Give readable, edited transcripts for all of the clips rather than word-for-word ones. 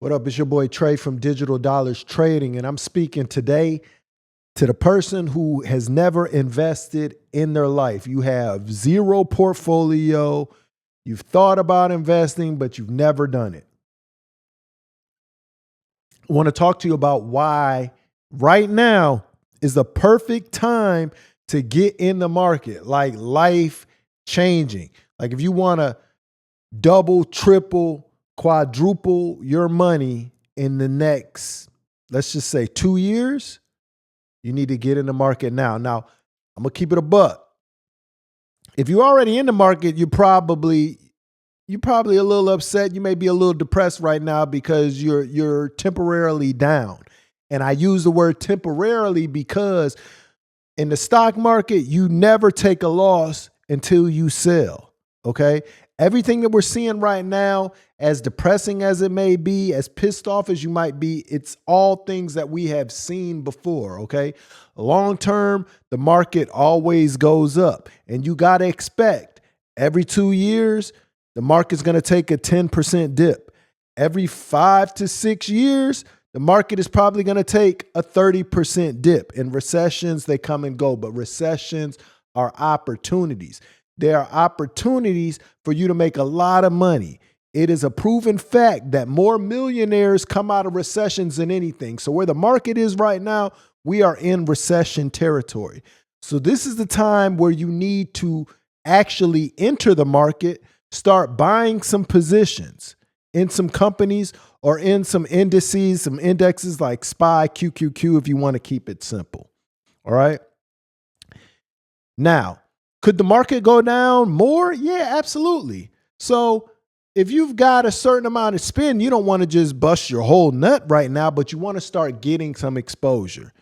What up? It's your boy Trey from Digital Dollars Trading, and I'm speaking today to the person who has never invested in their life. You have zero portfolio, you've thought about investing, but you've never done it. I want to talk to you about why right now is the perfect time to get in the market, like life changing. Like if you want to double, triple, quadruple your money in the next, let's just say 2 years, you need to get in the market now. Now, I'm gonna keep it a buck. If you're already in the market, you're probably a little upset. You may be a little depressed right now because you're temporarily down. And I use the word temporarily because in the stock market, you never take a loss until you sell. Okay. Everything that we're seeing right now, as depressing as it may be, as pissed off as you might be, it's all things that we have seen before. Okay. Long term, the market always goes up, and you got to expect every 2 years, the market's going to take a 10% dip. Every 5 to 6 years, the market is probably going to take a 30% dip. In recessions, they come and go, but recessions are opportunities. There are opportunities for you to make a lot of money. It is a proven fact that more millionaires come out of recessions than anything. So where the market is right now, we are in recession territory. So this is the time where you need to actually enter the market, start buying some positions in some companies or in some indices, some indexes like SPY, QQQ, if you want to keep it simple. All right. Now, could the market go down more? Yeah, absolutely. So if you've got a certain amount of spend, you don't want to just bust your whole nut right now, but you want to start getting some exposure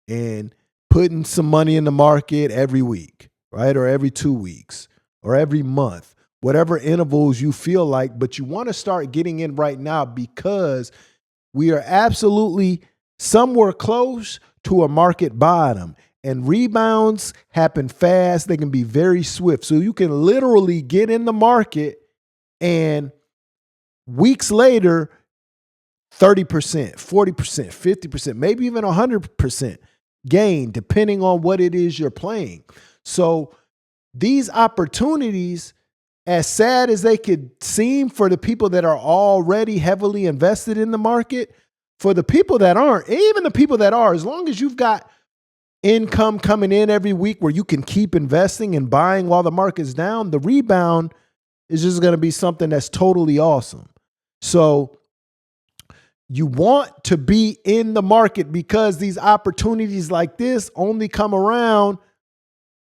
and putting some money in the market every week, right? Or every 2 weeks or every month, whatever intervals you feel like, but you want to start getting in right now because we are absolutely somewhere close to a market bottom. And rebounds happen fast. They can be very swift. So you can literally get in the market and weeks later, 30%, 40%, 50%, maybe even 100% gain, depending on what it is you're playing. So these opportunities, as sad as they could seem for the people that are already heavily invested in the market, for the people that aren't, even the people that are, as long as you've got income coming in every week where you can keep investing and buying while the market's down, the rebound is just going to be something that's totally awesome. So you want to be in the market because these opportunities like this only come around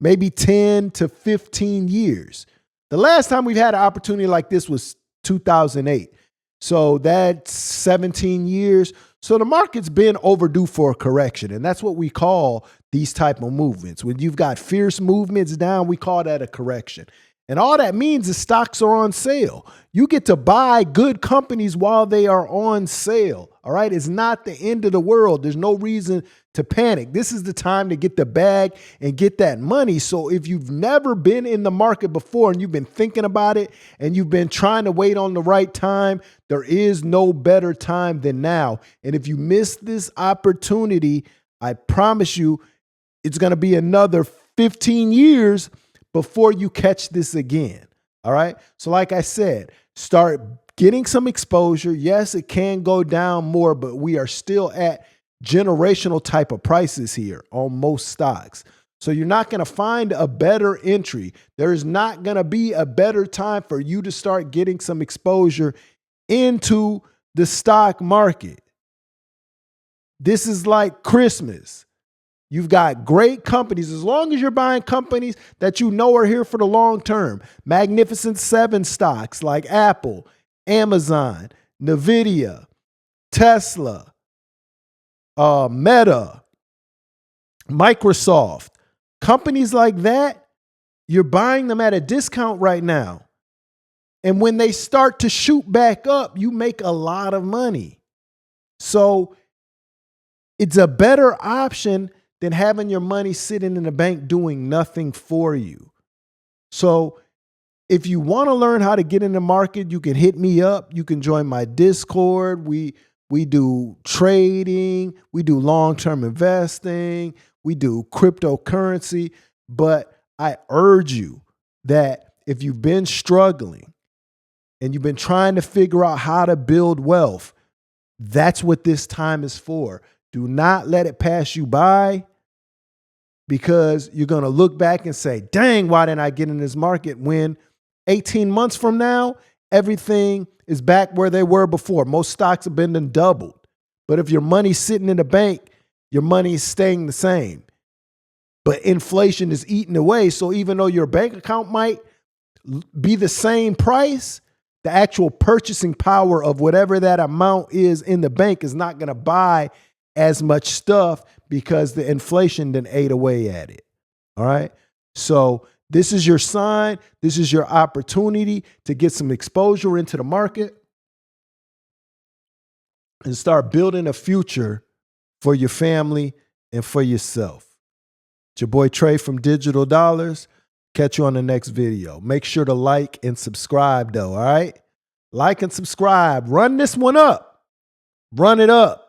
maybe 10 to 15 years. The last time we've had an opportunity like this was 2008. So that's 17 years. So the market's been overdue for a correction. And that's what we call these type of movements. When you've got fierce movements down, we call that a correction. And all that means is stocks are on sale. You get to buy good companies while they are on sale. All right. It's not the end of the world. There's no reason to panic. This is the time to get the bag and get that money. So if you've never been in the market before and you've been thinking about it and you've been trying to wait on the right time, there is no better time than now. And if you miss this opportunity, I promise you, it's going to be another 15 years before you catch this again. All right. So like I said, start getting some exposure. Yes, it can go down more, but we are still at generational type of prices here on most stocks. So you're not going to find a better entry. There is not going to be a better time for you to start getting some exposure into the stock market. This is like Christmas. You've got great companies. As long as you're buying companies that you know are here for the long term, Magnificent Seven stocks like Apple, Amazon, Nvidia, Tesla, Meta, Microsoft, companies like that, you're buying them at a discount right now. And when they start to shoot back up, you make a lot of money. So it's a better option than having your money sitting in the bank doing nothing for you. So If you want to learn how to get in the market, you can hit me up. You can join my Discord. We do trading, we do long-term investing, we do cryptocurrency, but I urge you that if you've been struggling and you've been trying to figure out how to build wealth, that's what this time is for. Do not let it pass you by, because you're going to look back and say, dang, why didn't I get in this market when 18 months from now, everything is back where they were before. Most stocks have been doubled. But if your money's sitting in the bank, your money is staying the same. But inflation is eating away. So even though your bank account might be the same price, the actual purchasing power of whatever that amount is in the bank is not going to buy as much stuff because the inflation then ate away at it. All right. So this is your sign. This is your opportunity to get some exposure into the market and start building a future for your family and for yourself. It's your boy Trey from Digital Dollars. Catch you on the next video. Make sure to like and subscribe though, all right? Like and subscribe. Run this one up. Run it up.